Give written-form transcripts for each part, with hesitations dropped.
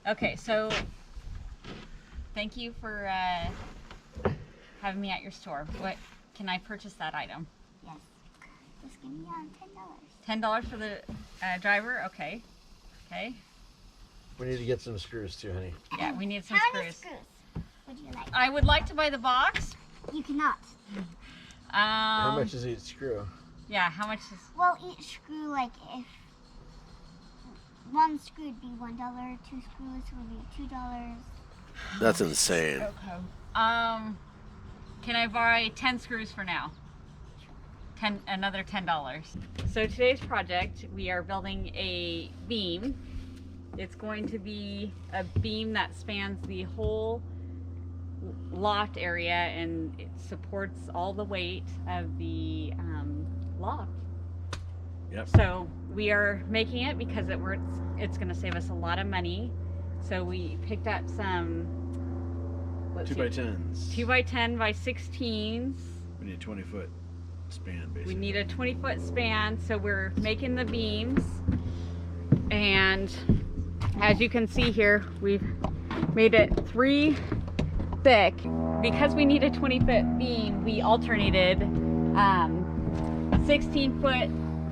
Okay, so thank you for having me at your store. What can I purchase that item? Yes. Just give me $10. $10 for the driver? Okay. Okay. We need to get some screws too, honey. Yeah, we need some How screws. many screws would you like? I would like to buy the box. You cannot. How much is each screw? Yeah, how much is... Well, each screw, like, if one screw would be $1, two screws would be $2. That's insane. Okay. Can I buy 10 screws for now? Another $10. So today's project, we are building a beam. It's going to be a beam that spans the whole loft area, and it supports all the weight of the loft. Yep. So we are making it because it's going to save us a lot of money. So we picked up some 2x10s. 2x10 by 16s. We need a 20-foot span, basically. We need a 20-foot span, so we're making the beams. And as you can see here, we've made it 3 thick. Because we need a 20-foot beam, we alternated 16 foot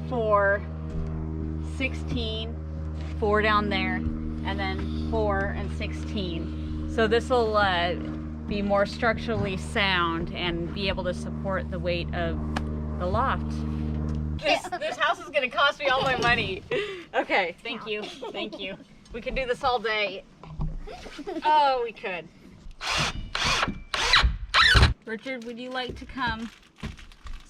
for 16, 4 down there, and then 4 and 16. So this will be more structurally sound and be able to support the weight of the loft. This house is going to cost me all my money. Okay, thank you. Thank you. We could do this all day. Oh, we could. Richard, would you like to come?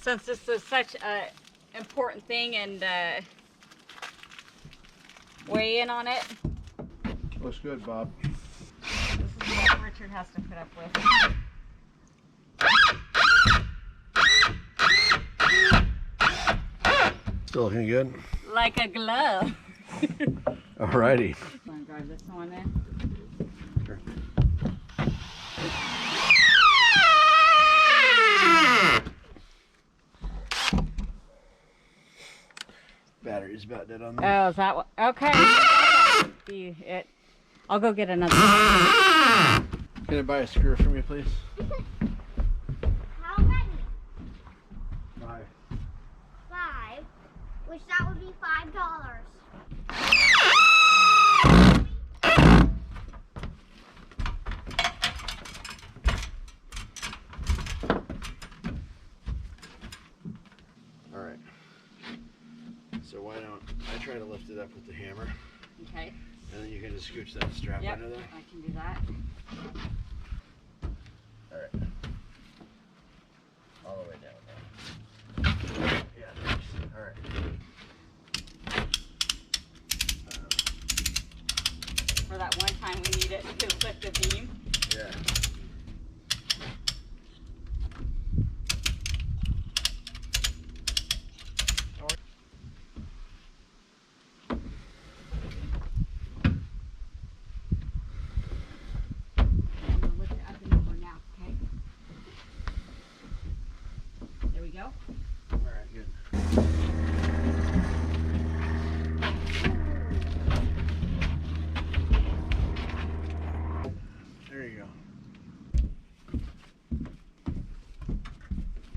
Since this is such an important thing, and weigh in on it. Looks good, Bob. This is what Richard has to put up with. Still looking good? Like a glove. Alrighty. Want to drive this one in? Sure. Battery's about dead on there. Oh, is that what? Okay. Be it. I'll go get another. Can I buy a screw from you, please? How many? 5. 5, which that would be $5. Alright. So why don't I try to lift it up with the hammer, Okay. and then you can just scooch that strap Yep. under there. I can do that. Alright. All the way down there. Yeah, thanks. Alright. For that one time we need it to lift the beam. Yeah. I'm gonna lift it up and over now. Okay. There we go. Alright, good. There you go.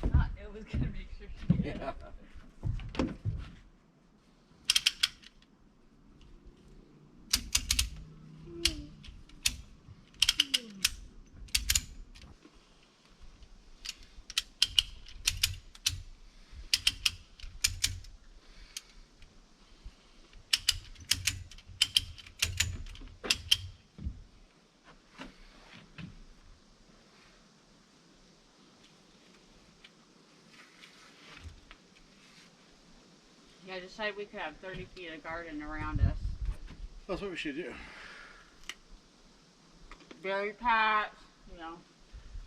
Thought it was gonna make sure she did. Yeah. Yeah, I decided we could have 30 feet of garden around us. That's what we should do. Berry patch, you know.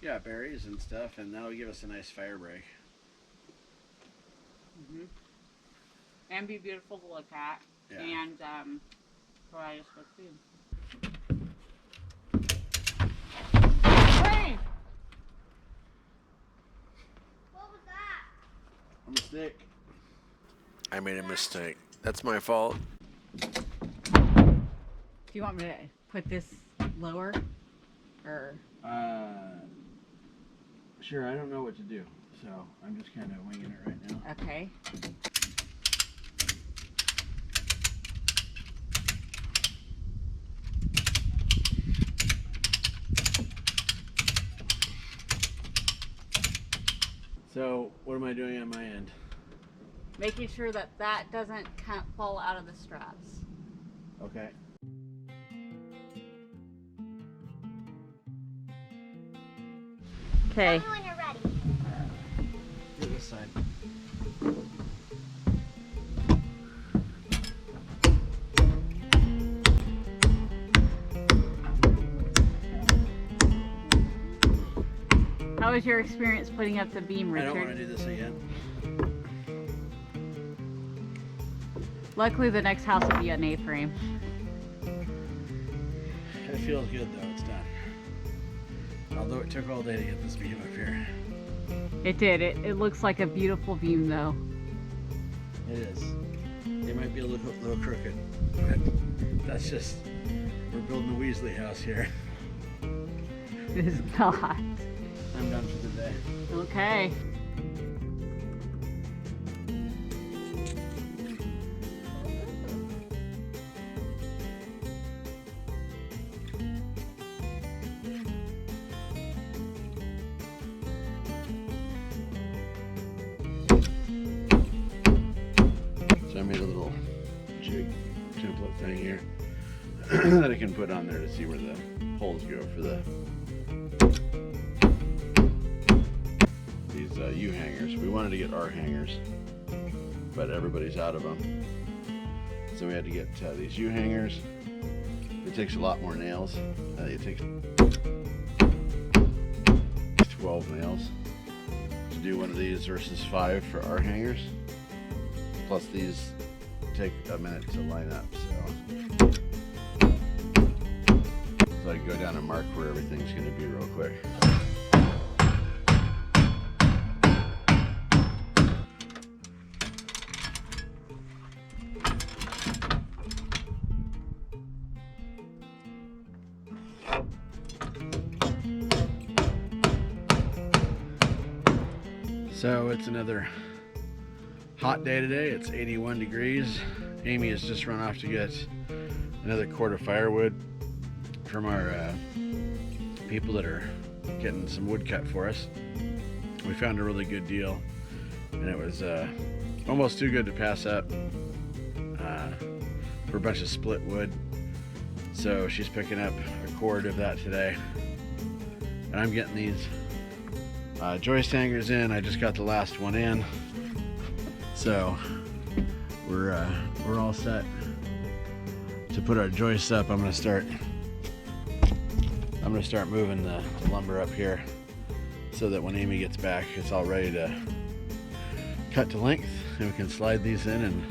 Yeah, berries and stuff, and that'll give us a nice fire break. And be beautiful to look at. Yeah. And provide us with food. Hey! What was that? A mistake. I made a mistake. That's my fault. Do you want me to put this lower? Or Sure, I don't know what to do, so I'm just kind of winging it right now. okay. So, what am I doing on my end? Making sure that that doesn't fall out of the straps. Okay. Okay. Tell me when you're ready. Do this side. How was your experience putting up the beam, I Richard? don't want to do this again. Luckily, the next house will be an A-frame. It feels good though, it's done. Although it took all day to get this beam up here. It did. It looks like a beautiful beam, though. It is. It might be a little crooked, but that's just, we're building a Weasley house here. It is not. I'm done for the day. Okay. So I made a little jig template thing here that I can put on there to see where the holes go for these U-hangers. We wanted to get R hangers, but everybody's out of them. So we had to get these U-hangers. It takes a lot more nails. It takes 12 nails to do one of these versus 5 for R hangers. Plus these take a minute to line up, so I can go down and mark where everything's going to be real quick. So it's another hot day today. It's 81 degrees. Amy has just run off to get another cord of firewood from our people that are getting some wood cut for us. We found a really good deal, and it was almost too good to pass up for a bunch of split wood. So she's picking up a cord of that today, and I'm getting these joist hangers in. I just got the last one in. So we're all set to put our joists up. I'm gonna start moving the lumber up here so that when Amy gets back, it's all ready to cut to length, and we can slide these in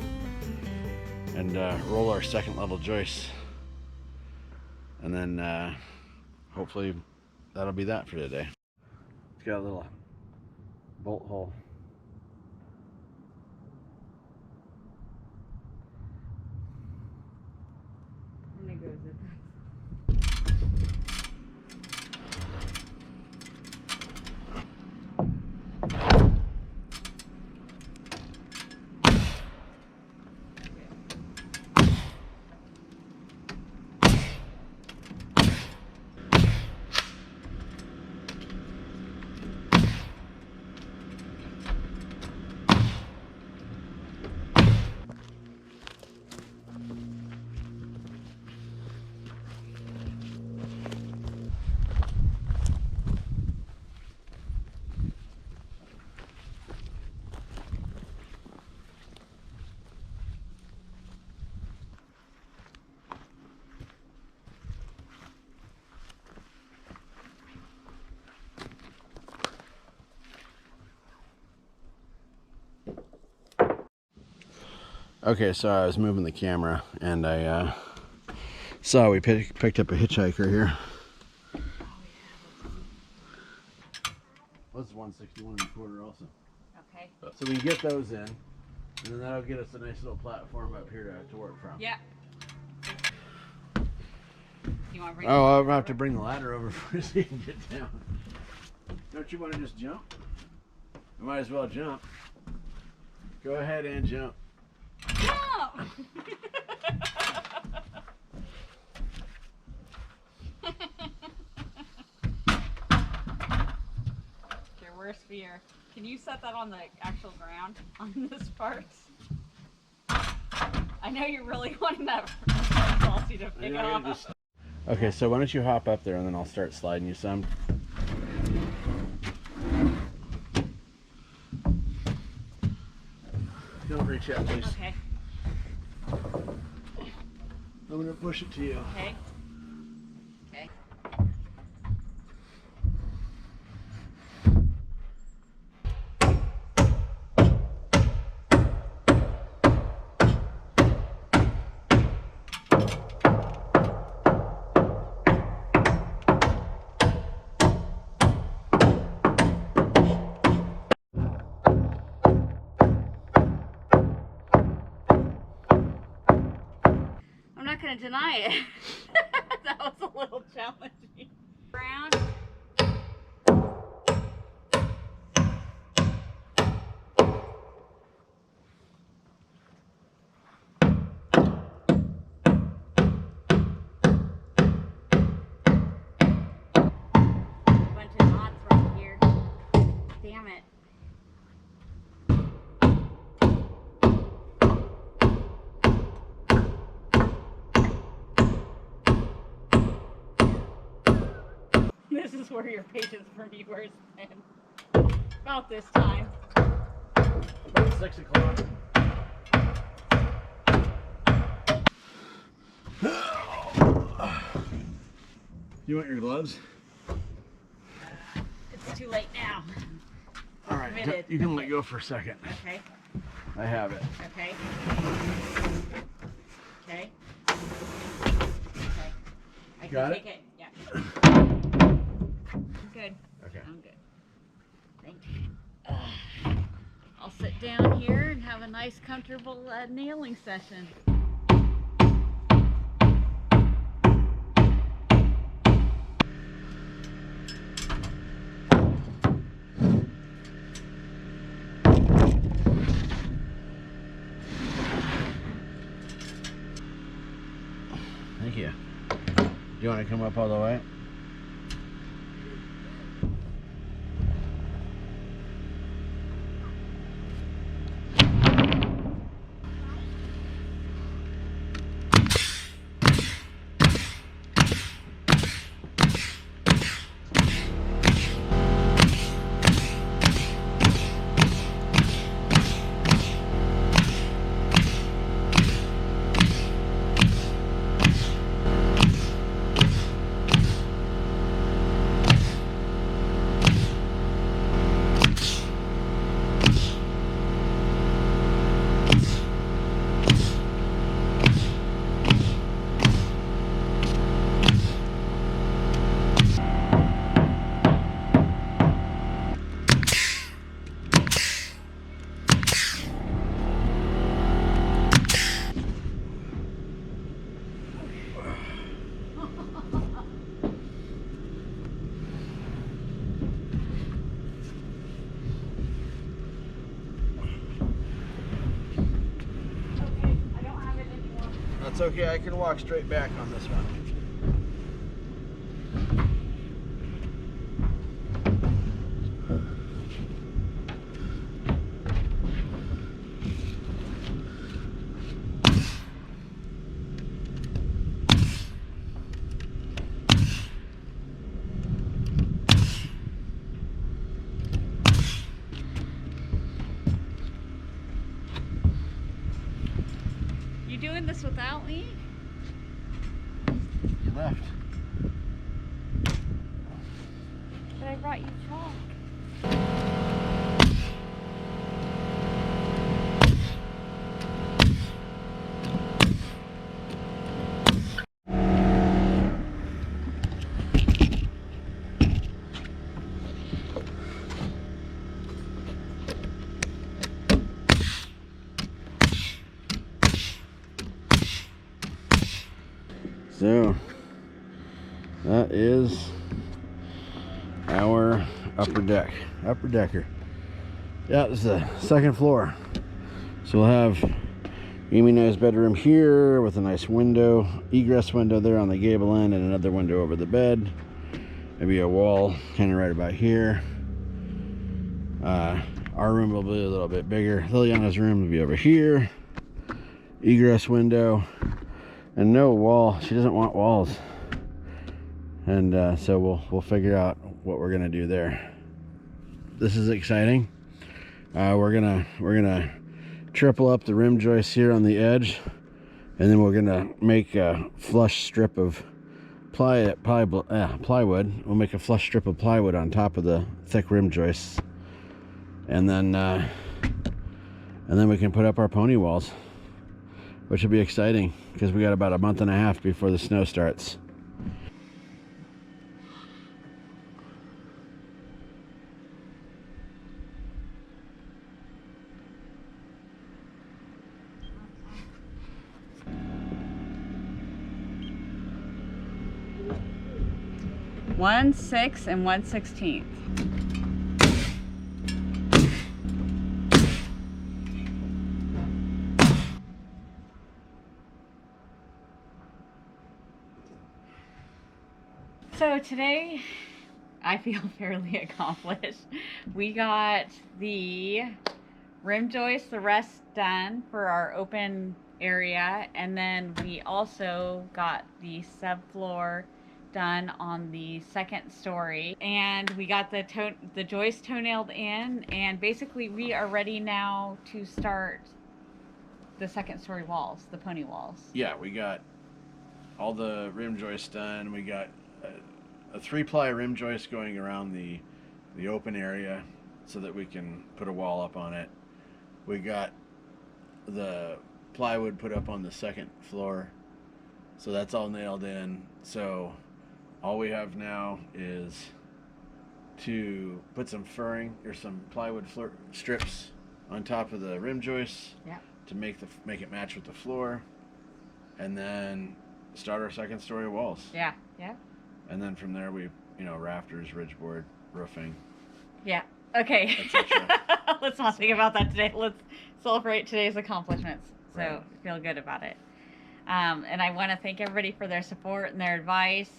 and roll our second level joists, and then hopefully that'll be that for today. It's got a little bolt hole. How many goes it? Okay, so I was moving the camera and I saw we picked up a hitchhiker here. Well, this is 161 1/4 also. Okay. So we can get those in, and then that'll get us a nice little platform up here to work from. Yeah. you want to bring? Oh, I'll have to bring the ladder over first so you can get down. Don't you want to just jump? I might as well jump. Go ahead and jump. Jump! Your worst fear. Can you set that on the actual ground on this part? I know you're really wanting that saucy to pick up. Okay, so why don't you hop up there and then I'll start sliding you some. Don't reach out, please. Okay. I'm gonna push it to you. Okay. Okay. I'm not going to deny it. That was a little challenging. Brown. Bunch of knots right here. Damn it. This is where your patience for me wears thin. About this time. About 6 o'clock. You want your gloves? It's too late now. All right, Committed. you can let go for a second. Okay. I have it. Okay. Okay. Okay. I can Got it? take it. Yeah. I'm good. Okay. I'm good. Thank you. I'll sit down here and have a nice, comfortable nailing session. Thank you. Do you want to come up all the way? That's okay, I can walk straight back on this one. You doing this without me? You left. But I brought you chalk. So, That is our upper decker. Yeah, this is the second floor. So we'll have Aimee and I's bedroom here with a nice window, egress window there on the gable end, and another window over the bed. Maybe a wall kind of right about here. Our room will be a little bit bigger. Liliana's room will be over here. Egress window, and no wall. She doesn't want walls. And so we'll figure out what we're gonna do there. This is exciting. We're gonna triple up the rim joists here on the edge, and then we're gonna make a flush strip of plywood. We'll make a flush strip of plywood on top of the thick rim joists, and then we can put up our pony walls, which will be exciting because we got about a month and a half before the snow starts. One 1/6 and 1/16. So today I feel fairly accomplished. We got the rim joist, the rest done for our open area, and then we also got the subfloor done on the second story, and we got the joist toenailed in, and basically we are ready now to start the second story walls, the pony walls. Yeah, we got all the rim joists done. We got a 3-ply rim joist going around the open area so that we can put a wall up on it. We got the plywood put up on the second floor, so that's all nailed in. So all we have now is to put some furring or some plywood strips on top of the rim joists, yeah, to make it match with the floor, and then start our second story walls. Yeah, yeah. And then from there we, rafters, ridgeboard, roofing. Yeah. Okay. Let's not think about that today. Let's celebrate today's accomplishments. So Right. feel good about it. And I want to thank everybody for their support and their advice.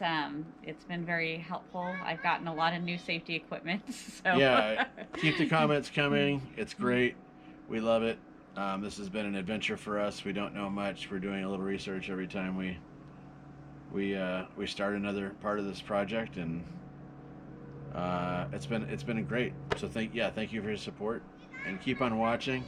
It's been very helpful. I've gotten a lot of new safety equipment. So Yeah, keep the comments coming. It's great. We love it. This has been an adventure for us. We don't know much. We're doing a little research every time we start another part of this project, and it's been great. So thank you for your support, and keep on watching.